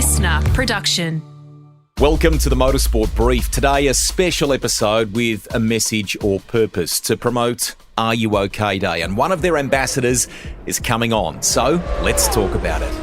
LiSTNR production. Welcome to the Motorsport Brief. Today, a special episode with a message or purpose to promote Are You OK Day. And one of their ambassadors is coming on. So let's talk about it.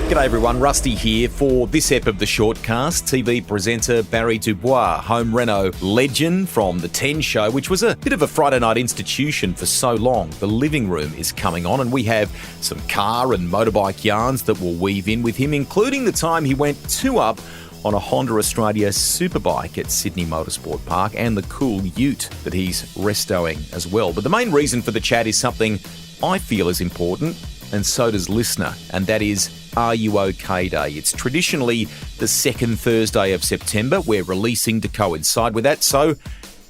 G'day everyone, Rusty here for this ep of the Shortcast. TV presenter Barry Du Bois, home reno legend from The 10 Show, which was a bit of a Friday night institution for so long. The Living Room is coming on, and we have some car and motorbike yarns that we'll weave in with him, including the time he went 2-up on a Honda Australia superbike at Sydney Motorsport Park and the cool ute that he's restoing as well. But the main reason for the chat is something I feel is important, and so does LiSTNR, and that is Are You OK Day. It's traditionally the second Thursday of September. We're releasing to coincide with that, so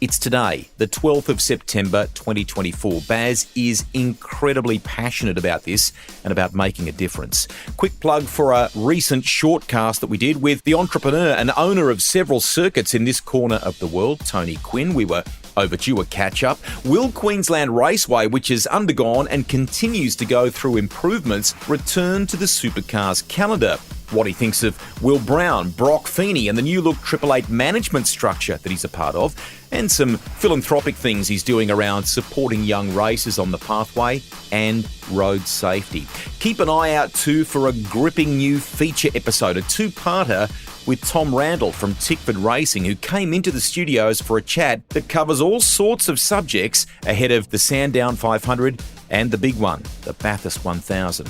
it's today, the 12th of September 2024. Baz is incredibly passionate about this and about making a difference. Quick plug for a recent shortcast that we did with the entrepreneur and owner of several circuits in this corner of the world, Tony Quinn. We were overdue a catch-up. Will Queensland Raceway, which has undergone and continues to go through improvements, return to the supercars calendar? What he thinks of Will Brown, Brock Feeney and the new look 888 management structure that he's a part of, and some philanthropic things he's doing around supporting young racers on the pathway and road safety. Keep an eye out too for a gripping new feature episode, a two-parter with Tom Randall from Tickford Racing, who came into the studios for a chat that covers all sorts of subjects ahead of the Sandown 500 and the big one, the Bathurst 1000.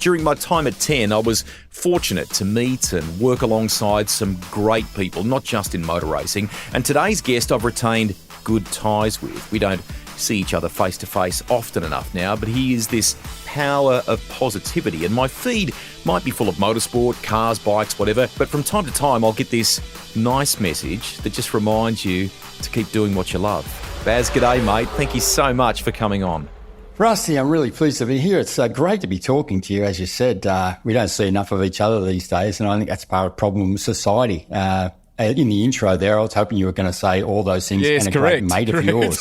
During my time at 10, I was fortunate to meet and work alongside some great people, not just in motor racing. And today's guest I've retained good ties with. We don't see each other face to face often enough now, but he is this power of positivity. And my feed might be full of motorsport, cars, bikes, whatever, but from time to time I'll get this nice message that just reminds you to keep doing what you love. Baz, g'day mate. Thank you so much for coming on. Rusty, I'm really pleased to be here. It's great to be talking to you. As you said, we don't see enough of each other these days, and I think that's part of the problem with society. In the intro there, I was hoping you were going to say all those things. Yes, and correct. A great mate of yours.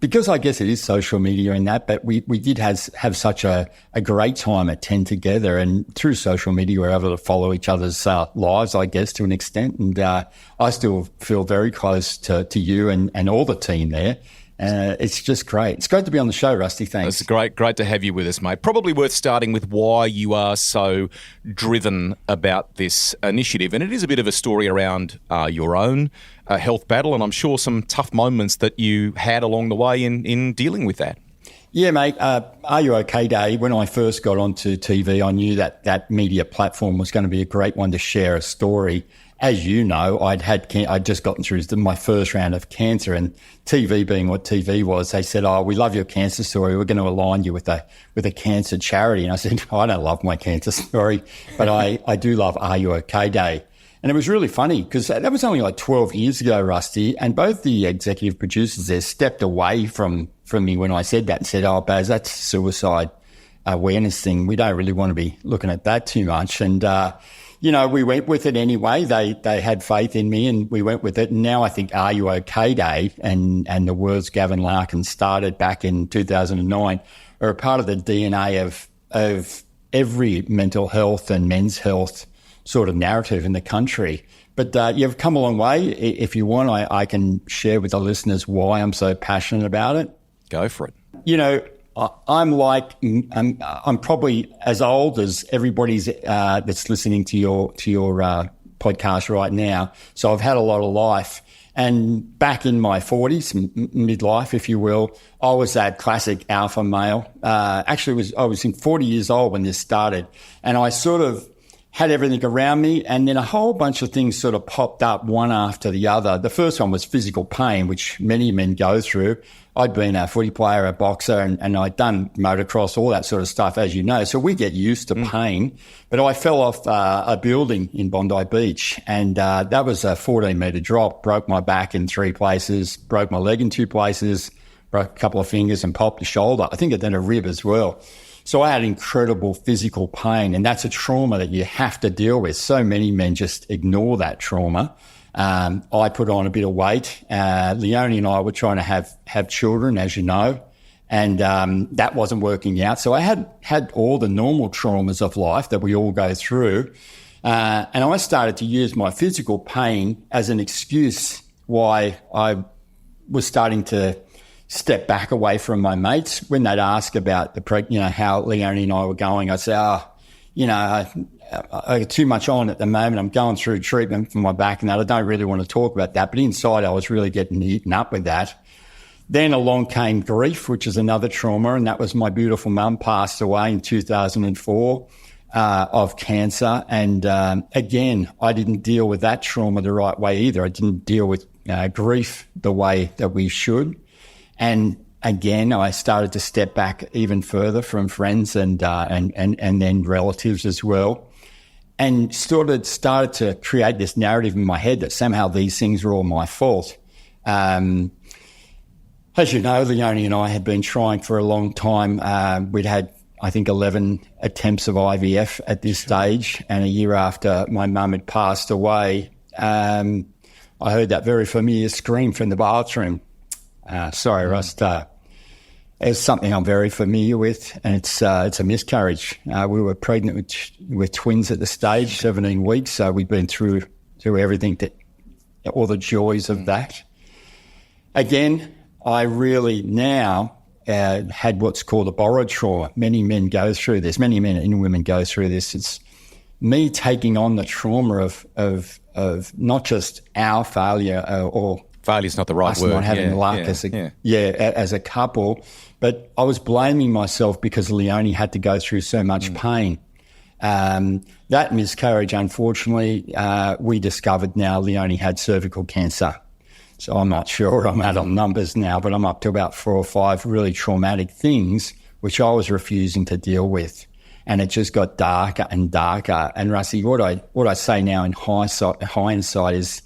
because I guess it is social media and that, but we did have such a great time at 10 together, and through social media we're able to follow each other's lives, I guess, to an extent. And I still feel very close to you and all the team there. It's just great. It's great to be on the show, Rusty. Thanks. It's great to have you with us, mate. Probably worth starting with why you are so driven about this initiative. And it is a bit of a story around your own health battle, and I'm sure some tough moments that you had along the way in dealing with that. Yeah, mate. Are You OK Day, when I first got onto TV, I knew that media platform was going to be a great one to share a story. As you know, I'd just gotten through my first round of cancer, and TV being what TV was, they said, "Oh, we love your cancer story. We're going to align you with a cancer charity." And I said, "I don't love my cancer story, but I do love Are You OK Day." And it was really funny because that was only like 12 years ago, Rusty, and both the executive producers there stepped away from me when I said that and said, "Oh, Baz, that's a suicide awareness thing. We don't really want to be looking at that too much." And we went with it anyway. They had faith in me and we went with it. And now I think Are You OK Day and the words Gavin Larkin started back in 2009 are a part of the DNA of every mental health and men's health sort of narrative in the country. But you've come a long way. If you want, I can share with the listeners why I'm so passionate about it. Go for it. I'm probably as old as everybody's that's listening to your podcast right now. So I've had a lot of life. And back in my 40s, midlife, if you will, I was that classic alpha male. I was in 40 years old when this started, and I sort of had everything around me, and then a whole bunch of things sort of popped up one after the other. The first one was physical pain, which many men go through. I'd been a footy player, a boxer, and I'd done motocross, all that sort of stuff, as you know. So we get used to pain. But I fell off a building in Bondi Beach, and that was a 14-metre drop, broke my back in 3 places, broke my leg in 2 places, broke a couple of fingers and popped a shoulder. I think it then a rib as well. So I had incredible physical pain, and that's a trauma that you have to deal with. So many men just ignore that trauma. I put on a bit of weight. Leonie and I were trying to have children, as you know, And that wasn't working out. So I had all the normal traumas of life that we all go through. And I started to use my physical pain as an excuse why I was starting to step back away from my mates. When they'd ask about how Leonie and I were going, I'd say, I got too much on at the moment. I'm going through treatment for my back and that. I don't really want to talk about that. But inside I was really getting eaten up with that. Then along came grief, which is another trauma, and that was my beautiful mum passed away in 2004 of cancer. And again, I didn't deal with that trauma the right way either. I didn't deal with grief the way that we should. And again, I started to step back even further from friends and then relatives as well, and started to create this narrative in my head that somehow these things were all my fault. As you know, Leonie and I had been trying for a long time. We'd had, I think, 11 attempts of IVF at this stage. And a year after my mum had passed away, I heard that very familiar scream from the bathroom. Sorry, Rust. It's something I'm very familiar with, and it's a miscarriage. We were pregnant with twins at the stage, 17 weeks. So we've been through everything, all the joys of that. Again, I really now had what's called a borrowed trauma. Many men go through this. Many men and women go through this. It's me taking on the trauma of not just our failure or failure's not the right word. Not having luck as a couple, but I was blaming myself because Leonie had to go through so much pain. That miscarriage, unfortunately, we discovered now Leonie had cervical cancer. So I'm not sure where I'm at on numbers now, but I'm up to about 4 or 5 really traumatic things which I was refusing to deal with. And it just got darker and darker. And Rusty, what I say now in hindsight is,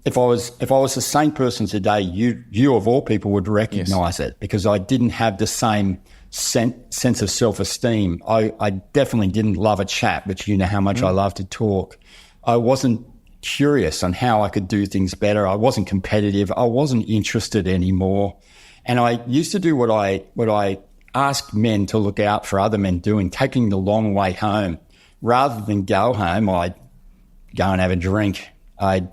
if I was the same person today, you of all people would recognise it, because I didn't have the same sense of self-esteem. I definitely didn't love a chat, but you know how much I love to talk. I wasn't curious on how I could do things better. I wasn't competitive. I wasn't interested anymore. And I used to do what I asked men to look out for other men doing, taking the long way home. Rather than go home, I'd go and have a drink. I'd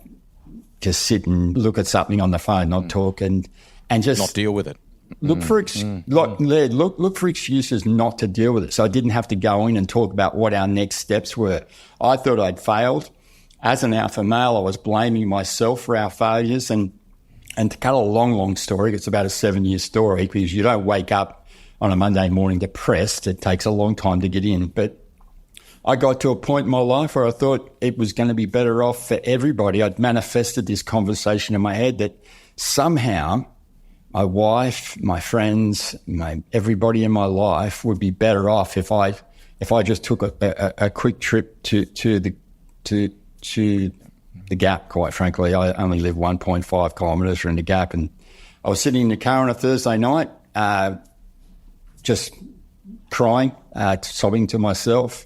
just sit and look at something on the phone, not talk, and just not deal with it. Look for excuses not to deal with it. So I didn't have to go in and talk about what our next steps were. I thought I'd failed. As an alpha male, I was blaming myself for our failures. And to cut a long story, it's about a 7-year story, because you don't wake up on a Monday morning depressed. It takes a long time to get in. But I got to a point in my life where I thought it was going to be better off for everybody. I'd manifested this conversation in my head that somehow my wife, my friends, everybody in my life would be better off if I just took a quick trip to the Gap. Quite frankly, I only live 1.5 kilometres from the Gap, and I was sitting in the car on a Thursday night, just crying, sobbing to myself,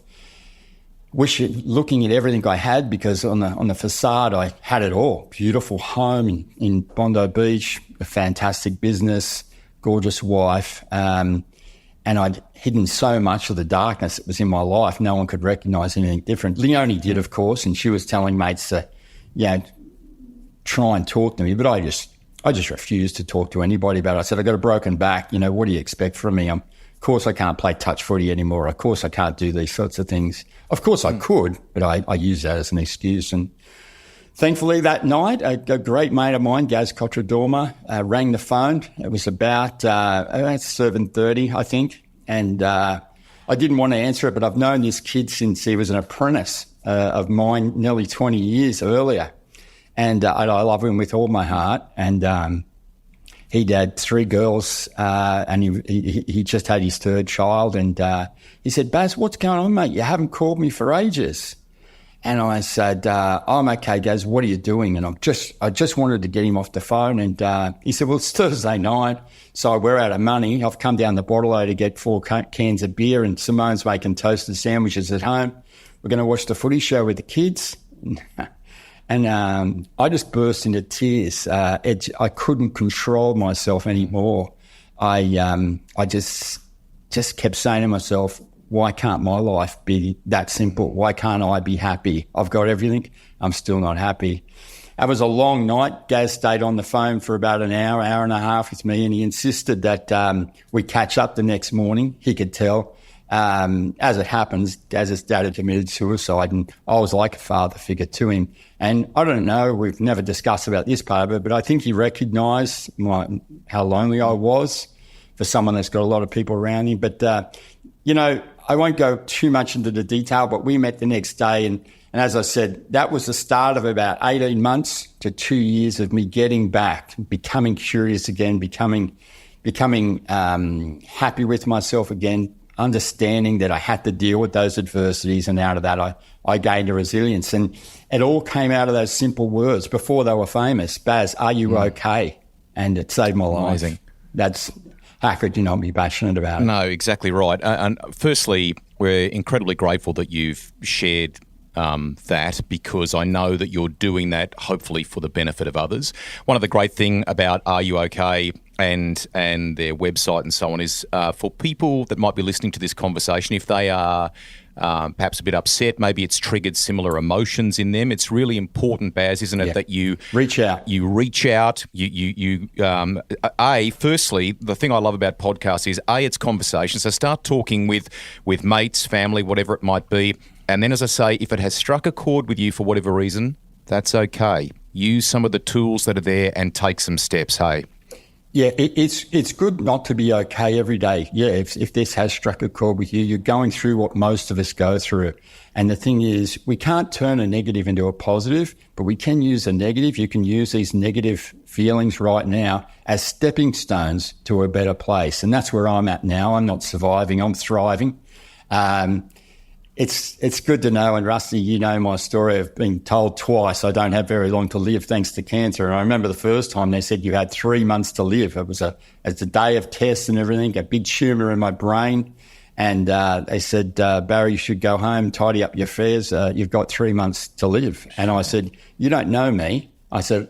looking at everything I had, because on the facade I had it all. Beautiful home in Bondi Beach, a fantastic business, gorgeous wife, and I'd hidden so much of the darkness that was in my life. No one could recognise anything different. Leonie did, of course, and she was telling mates to, try and talk to me, but I just refused to talk to anybody about it. I said, I got a broken back. What do you expect from me? Of course I can't play touch footy anymore. Of course I can't do these sorts of things. Of course I could, but I used that as an excuse. And thankfully that night, a great mate of mine, Gaz Cotradorma, rang the phone. It was about 7:30, I think. And I didn't want to answer it, but I've known this kid since he was an apprentice of mine nearly 20 years earlier. And I love him with all my heart. And he'd had 3 girls, and he just had his 3rd child. And he said, Baz, what's going on, mate? You haven't called me for ages. And I said, I'm okay, Gaz, what are you doing? And I just wanted to get him off the phone. And he said, well, it's Thursday night, so we're out of money. I've come down the Bottle to get 4 cans of beer, and Simone's making toasted sandwiches at home. We're going to watch the footy show with the kids. And I just burst into tears. I couldn't control myself anymore. I just kept saying to myself, why can't my life be that simple? Why can't I be happy? I've got everything. I'm still not happy. It was a long night. Gaz stayed on the phone for about an hour and a half with me, and he insisted that we catch up the next morning. He could tell. As it happens, Gaz's dad had committed suicide, and I was like a father figure to him. And I don't know, we've never discussed about this part of it, but I think he recognised how lonely I was for someone that's got a lot of people around him. But, I won't go too much into the detail, but we met the next day. And as I said, that was the start of about 18 months to 2 years of me getting back, becoming curious again, becoming happy with myself again, understanding that I had to deal with those adversities. And out of that, I gained a resilience. And it all came out of those simple words before they were famous. Baz, are you okay? And it saved my life. Amazing. How could you not be passionate about it? No, exactly right. And firstly, we're incredibly grateful that you've shared that, because I know that you're doing that hopefully for the benefit of others. One of the great thing about Are You OK and their website and so on is for people that might be listening to this conversation, if they are perhaps a bit upset, maybe it's triggered similar emotions in them. It's really important, Baz, isn't it, that you reach out. You reach out. Firstly, the thing I love about podcasts is it's conversation. So start talking with mates, family, whatever it might be. And then, as I say, if it has struck a chord with you for whatever reason, that's okay. Use some of the tools that are there and take some steps, hey? Yeah, it's good not to be okay every day. Yeah, if this has struck a chord with you, you're going through what most of us go through. And the thing is, we can't turn a negative into a positive, but we can use a negative. You can use these negative feelings right now as stepping stones to a better place. And that's where I'm at now. I'm not surviving, I'm thriving. It's good to know, and Rusty, you know my story. I've been told twice I don't have very long to live thanks to cancer. And I remember the first time they said you had 3 months to live. It's a day of tests and everything, a big tumour in my brain. And they said, Barry, you should go home, tidy up your affairs. You've got 3 months to live. And I said, you don't know me. I said,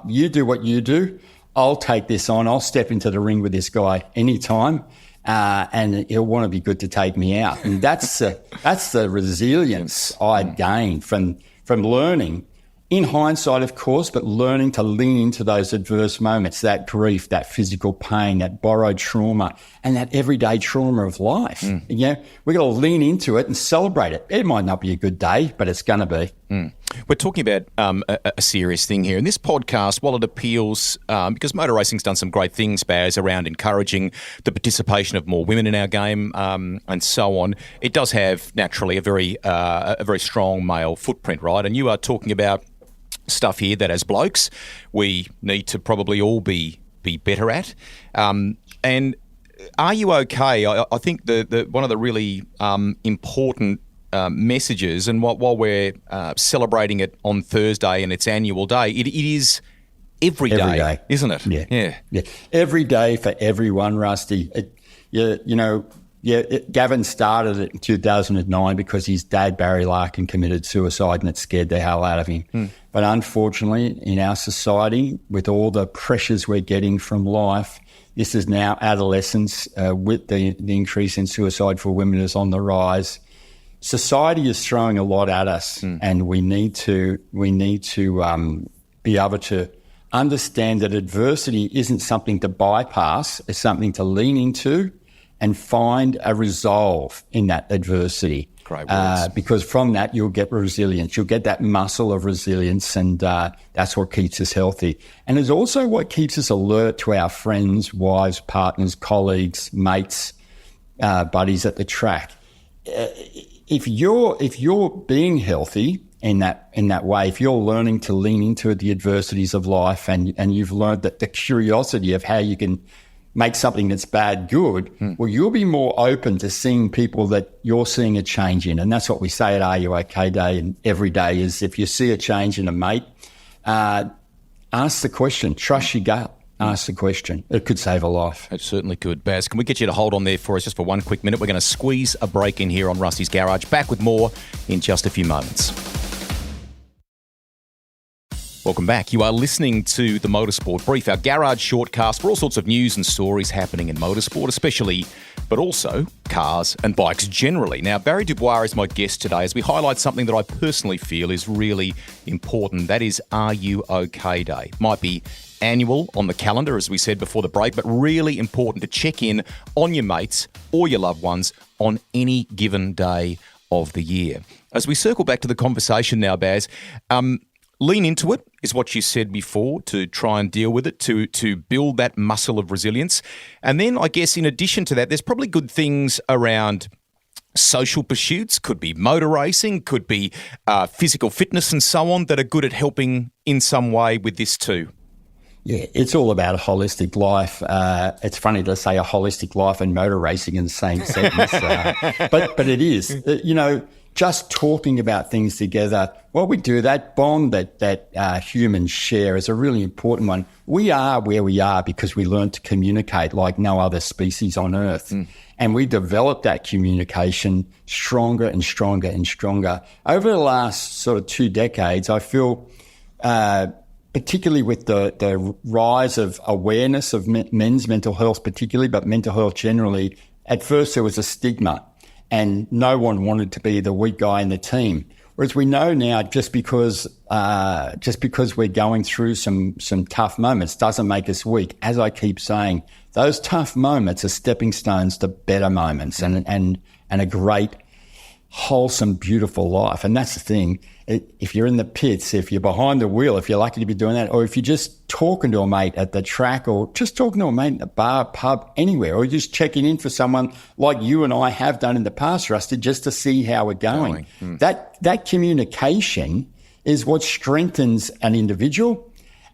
you do what you do. I'll take this on. I'll step into the ring with this guy anytime. And he'll want to be good to take me out. And that's the resilience I'd gained from learning, in hindsight, of course, but learning to lean into those adverse moments, that grief, that physical pain, that borrowed trauma, and that everyday trauma of life. We've got to lean into it and celebrate it. It might not be a good day, but it's going to be. We're talking about a serious thing here. And this podcast, while it appeals, because motor racing's done some great things, Baz, around encouraging the participation of more women in our game and so on, it does have naturally a very strong male footprint, right? And you are talking about stuff here that as blokes we need to probably all be better at. And are you okay? I think the one of the really important messages, and while we're celebrating it on Thursday and its annual day, it is every day, isn't it? Yeah. Every day for everyone, Rusty. Gavin started it in 2009 because his dad, Barry Larkin, committed suicide, and it scared the hell out of him. But unfortunately, in our society, with all the pressures we're getting from life, this is now adolescence, with the increase in suicide for women is on the rise. Society is throwing a lot at us, and we need to be able to understand that adversity isn't something to bypass; it's something to lean into and find a resolve in that adversity. Great words. Because from that you'll get resilience. You'll get that muscle of resilience, and that's what keeps us healthy. And it's also what keeps us alert to our friends, wives, partners, colleagues, mates, buddies at the track. If you're being healthy in that way, if you're learning to lean into the adversities of life, and you've learned that the curiosity of how you can make something that's bad good, well, you'll be more open to seeing people that you're seeing a change in. And that's what we say at Are You OK Day and every day is, if you see a change in a mate, ask the question, trust your gut. Ask the question. It could save a life. It certainly could. Baz, can we get you to hold on there for us just for one quick minute? We're going to squeeze a break in here on Rusty's Garage. Back with more in just a few moments. Welcome back. You are listening to the Motorsport Brief, our garage shortcast for all sorts of news and stories happening in motorsport, especially, but also cars and bikes generally. Now, Barry Du Bois is my guest today as we highlight something that I personally feel is really important. That is Are You OK Day. Might be annual on the calendar, as we said before the break, but really important to check in on your mates or your loved ones on any given day of the year. As we circle back to the conversation now, Baz, lean into it is what you said before, to try and deal with it, to build that muscle of resilience. And then I guess in addition to that, there's probably good things around social pursuits, could be motor racing, could be physical fitness and so on, that are good at helping in some way with this too. Yeah, it's all about a holistic life. It's funny to say a holistic life and motor racing in the same sentence, but it is. Just talking about things together, well, we do that bond that humans share is a really important one. We are where we are because we learned to communicate like no other species on Earth. And we developed that communication stronger and stronger and stronger. Over the last sort of 2 decades, I feel, particularly with the rise of awareness of men's mental health particularly, but mental health generally, at first there was a stigma. And no one wanted to be the weak guy in the team. Whereas we know now, just because we're going through some tough moments doesn't make us weak. As I keep saying, those tough moments are stepping stones to better moments and a great, wholesome, beautiful life. And that's the thing. If you're in the pits, if you're behind the wheel, if you're lucky to be doing that, or if you're just talking to a mate at the track, or just talking to a mate in a bar, pub, anywhere, or just checking in for someone like you and I have done in the past, Rusty, just to see how we're going. That communication is what strengthens an individual,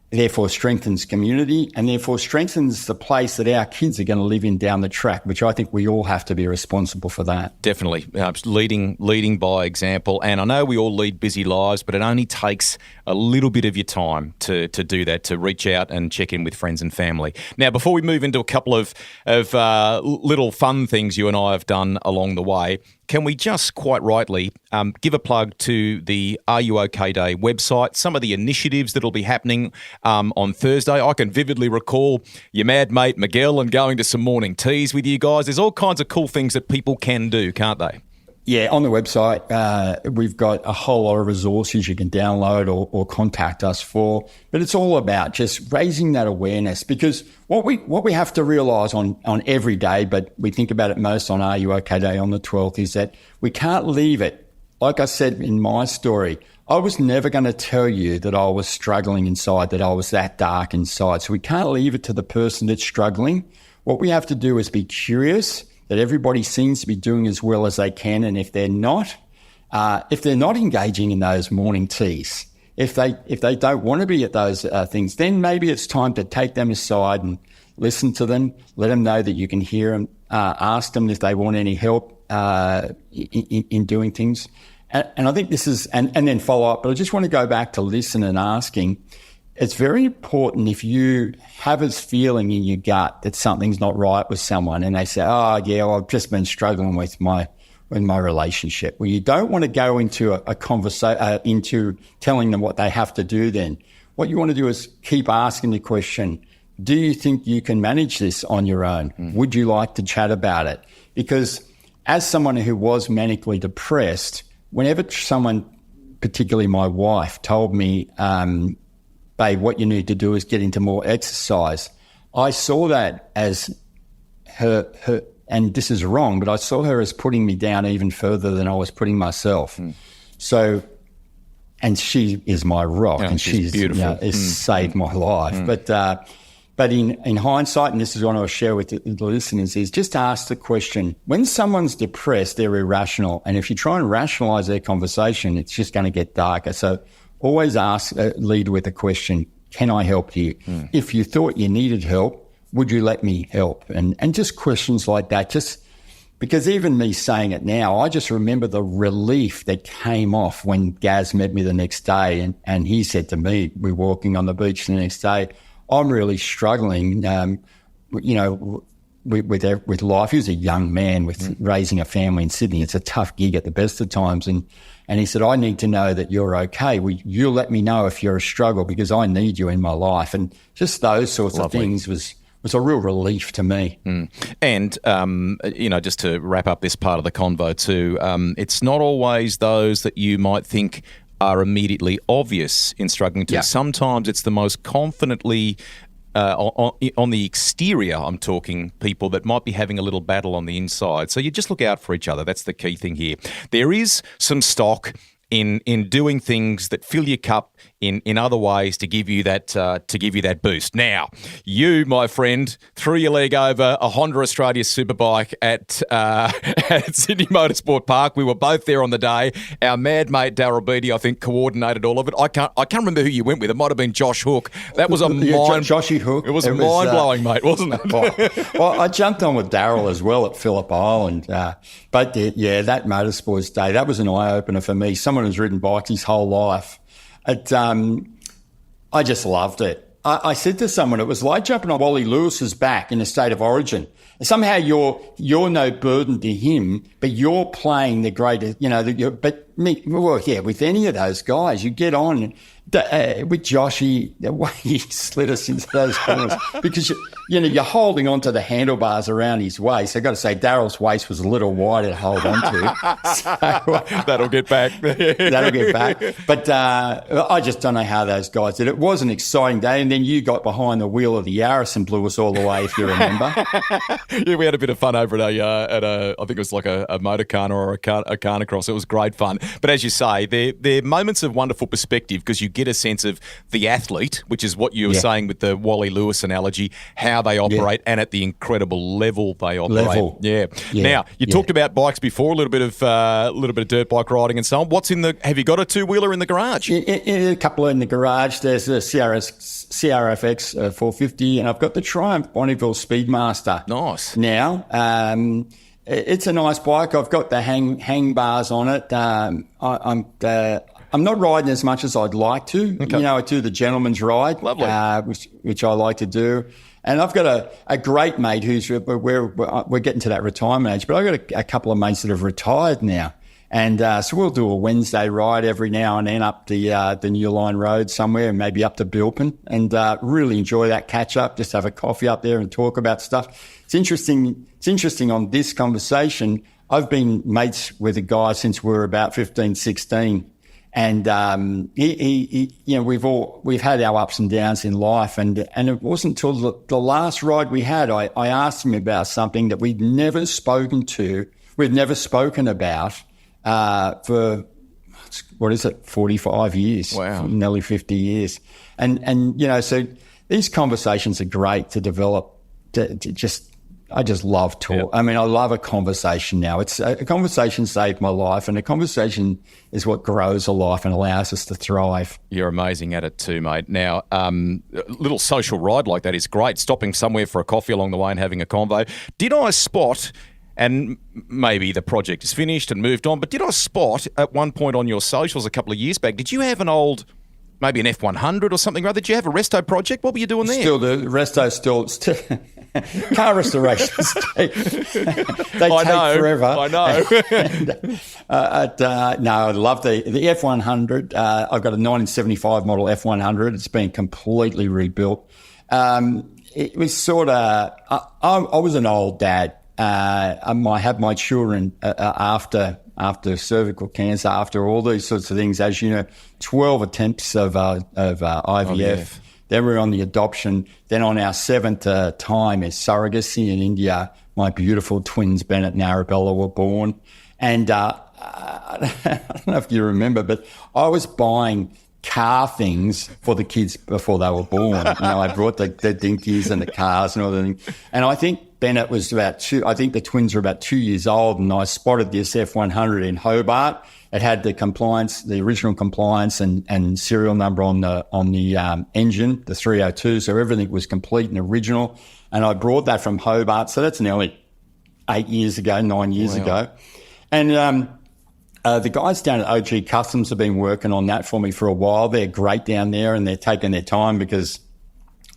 therefore strengthens community, and therefore strengthens the place that our kids are going to live in down the track, which I think we all have to be responsible for that. Definitely. Leading by example. And I know we all lead busy lives, but it only takes a little bit of your time to do that, to reach out and check in with friends and family. Now, before we move into a couple of little fun things you and I have done along the way, can we just quite rightly give a plug to the Are You OK Day website, some of the initiatives that will be happening on Thursday? I can vividly recall your mad mate Miguel and going to some morning teas with you guys. There's all kinds of cool things that people can do, can't they? Yeah, on the website, we've got a whole lot of resources you can download or contact us for. But it's all about just raising that awareness, because what we have to realise on every day, but we think about it most on Are You OK Day on the 12th, is that we can't leave it. Like I said in my story, I was never going to tell you that I was struggling inside, that I was that dark inside. So we can't leave it to the person that's struggling. What we have to do is be curious that everybody seems to be doing as well as they can. And if they're not engaging in those morning teas, if they don't want to be at those things, then maybe it's time to take them aside and listen to them, let them know that you can hear them, ask them if they want any help in doing things. And I think this is, and then follow up. But I just want to go back to listen and asking. It's very important if you have this feeling in your gut that something's not right with someone and they say, oh, yeah, well, I've just been struggling with my relationship. Well, you don't want to go into a conversation, into telling them what they have to do then. What you want to do is keep asking the question, do you think you can manage this on your own? Would you like to chat about it? Because as someone who was manically depressed, whenever someone, particularly my wife, told me, babe, what you need to do is get into more exercise, I saw that as her, and this is wrong, but I saw her as putting me down even further than I was putting myself. So, and she is my rock, and she's beautiful. Has saved my life. But in hindsight, and this is what I'll share with the listeners, is just ask the question, when someone's depressed, they're irrational. And if you try and rationalize their conversation, it's just going to get darker. So always lead with a question, can I help you? If you thought you needed help, would you let me help? And just questions like that, just because even me saying it now, I just remember the relief that came off when Gaz met me the next day. And he said to me, we're walking on the beach the next day, I'm really struggling. with life. He was a young man with raising a family in Sydney. It's a tough gig at the best of times. And he said, I need to know that you're okay. You'll let me know if you're a struggle because I need you in my life. And just those sorts of things was a real relief to me. And, just to wrap up this part of the convo too, it's not always those that you might think are immediately obvious in struggling to. Sometimes it's the most confidently on the exterior, I'm talking people that might be having a little battle on the inside. So you just look out for each other. That's the key thing here. There is some stock in doing things that fill your cup in other ways to give you that boost. Now, you, my friend, threw your leg over a Honda Australia Superbike at Sydney Motorsport Park. We were both there on the day. Our mad mate Darryl Beattie, I think, coordinated all of it. I can't remember who you went with. It might have been Josh Hook. That was Joshy Hook. It was mind blowing, mate, wasn't it? Well, I jumped on with Darryl as well at Phillip Island. That Motorsports Day, that was an eye opener for me. Someone who's ridden bikes his whole life. I just loved it. I said to someone, it was like jumping on Wally Lewis's back in a state of origin. Somehow you're no burden to him, but you're playing the greatest, with any of those guys, you get on with Joshy, the way he slid us into those corners, because you're holding onto the handlebars around his waist. I've got to say, Darryl's waist was a little wide to hold onto. So, that'll get back. That'll get back. But I just don't know how those guys did it. It was an exciting day, and then you got behind the wheel of the Yaris and blew us all away, if you remember. Yeah, we had a bit of fun over at I think it was like a motorcar or a carnacross. It was great fun. But as you say, they're moments of wonderful perspective because you get a sense of the athlete, which is what you were saying with the Wally Lewis analogy, how they operate and at the incredible level they operate. Yeah. Now, you talked about bikes before, a little bit of dirt bike riding and so on. Have you got a two-wheeler in the garage? A couple in the garage. There's a CRFX 450 and I've got the Triumph Bonneville Speedmaster. Nice. Now, it's a nice bike. I've got the hang bars on it. I'm not riding as much as I'd like to. Okay. I do the gentleman's ride, which I like to do. And I've got a great mate we're getting to that retirement age, but I've got a couple of mates that have retired now. And so we'll do a Wednesday ride every now and then up the New Line Road somewhere, and maybe up to Bilpin, and really enjoy that catch up. Just have a coffee up there and talk about stuff. It's interesting on this conversation. I've been mates with a guy since we were about 15, 16. And we've had our ups and downs in life, and it wasn't until the last ride we had I asked him about something that we'd never spoken about for 45 years. Wow. Nearly 50 years. And so these conversations are great to develop. I just love talk. Yep. I mean, I love a conversation now. A conversation saved my life, and a conversation is what grows a life and allows us to thrive. You're amazing at it too, mate. Now, a little social ride like that is great, stopping somewhere for a coffee along the way and having a convo. Did I spot, and maybe the project is finished and moved on, but did I spot at one point on your socials a couple of years back, did you have an old... maybe an F100 or something, rather? Did you have a resto project? What were you doing there? Still, the resto's still car restorations. They take forever. I know. No, I love the F100. I've got a 1975 model F100. It's been completely rebuilt. It was sort of... I was an old dad. I had my children after cervical cancer, after all these sorts of things, as you know, 12 attempts of IVF. Oh, yeah. Then we were on the adoption. Then on our seventh time as surrogacy in India, my beautiful twins, Bennett and Arabella, were born. And I don't know if you remember, but I was buying car things for the kids before they were born. I brought the dinkies and the cars and all the things. And I think Bennett was about two. I think the twins were about 2 years old, and I spotted this F100 in Hobart. It had the compliance, the original compliance and serial number on the engine, the 302. So everything was complete and original. And I brought that from Hobart. So that's nearly 9 years ago. And the guys down at OG Customs have been working on that for me for a while. They're great down there, and they're taking their time because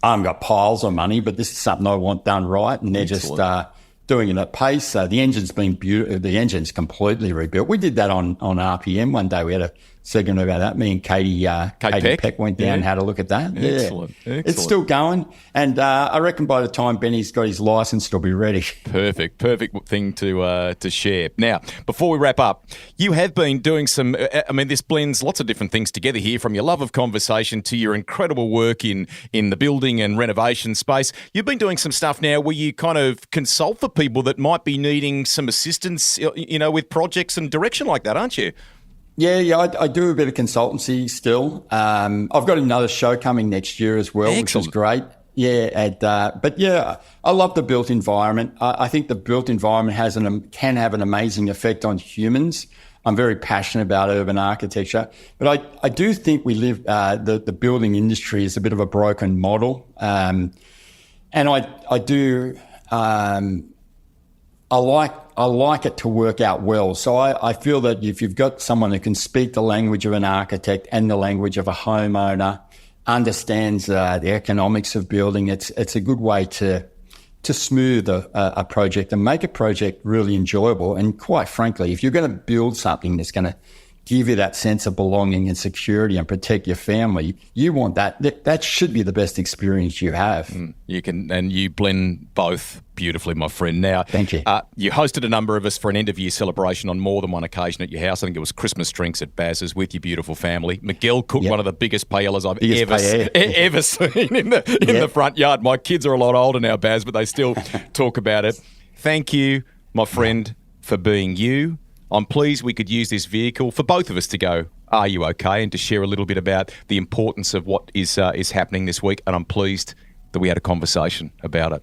I haven't got piles of money, but this is something I want done right, and they're Excellent. just doing it at pace. The engine's been beautiful. The engine's completely rebuilt. We did that on RPM one day. We had a segment about that. Me and Katie Peck went down and had a look at that. Excellent. Yeah. It's still going, and I reckon by the time Benny's got his license, it'll be ready. Perfect thing to share. Now, before we wrap up, you have been doing some. I mean, this blends lots of different things together here, from your love of conversation to your incredible work in the building and renovation space. You've been doing some stuff now where you kind of consult for people that might be needing some assistance, with projects and direction like that, aren't you? Yeah, I do a bit of consultancy still. I've got another show coming next year as well, Excellent. which is great. Yeah, but yeah, I love the built environment. I think the built environment can have an amazing effect on humans. I'm very passionate about urban architecture, but I do think we live the building industry is a bit of a broken model, and I do. I like it to work out well. So I feel that if you've got someone who can speak the language of an architect and the language of a homeowner, understands the economics of building, it's a good way to smooth a project and make a project really enjoyable. And quite frankly, if you're going to build something that's going to give you that sense of belonging and security and protect your family, you want that. That should be the best experience you have. You can, and you blend both beautifully, my friend. Now, thank you. You hosted a number of us for an end-of-year celebration on more than one occasion at your house. I think it was Christmas drinks at Baz's with your beautiful family. Miguel cooked one of the biggest paellas I've ever seen in the front yard. My kids are a lot older now, Baz, but they still talk about it. Thank you, my friend, for being you. I'm pleased we could use this vehicle for both of us to go, are you okay? And to share a little bit about the importance of what is happening this week. And I'm pleased that we had a conversation about it.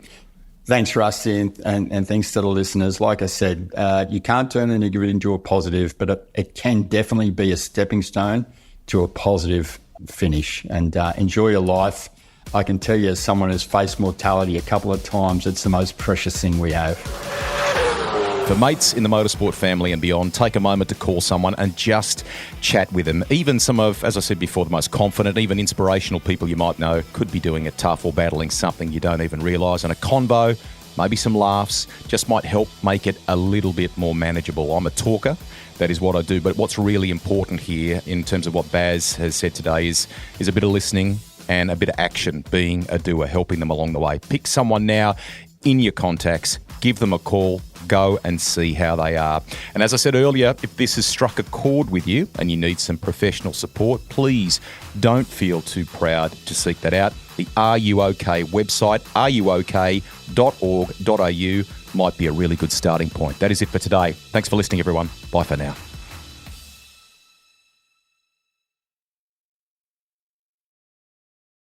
Thanks, Rusty, and thanks to the listeners. Like I said, you can't turn a negative into a positive, but it can definitely be a stepping stone to a positive finish. And enjoy your life. I can tell you, as someone who's faced mortality a couple of times, it's the most precious thing we have. For mates in the motorsport family and beyond, take a moment to call someone and just chat with them. Even some of, as I said before, the most confident, even inspirational people you might know could be doing it tough or battling something you don't even realise. And a convo, maybe some laughs, just might help make it a little bit more manageable. I'm a talker. That is what I do. But what's really important here in terms of what Baz has said today is a bit of listening and a bit of action, being a doer, helping them along the way. Pick someone now in your contacts, give them a call, go and see how they are. And as I said earlier, if this has struck a chord with you and you need some professional support, please don't feel too proud to seek that out. The Are You OK website, ruok.org.au, might be a really good starting point. That is it for today. Thanks for listening, everyone. Bye for now.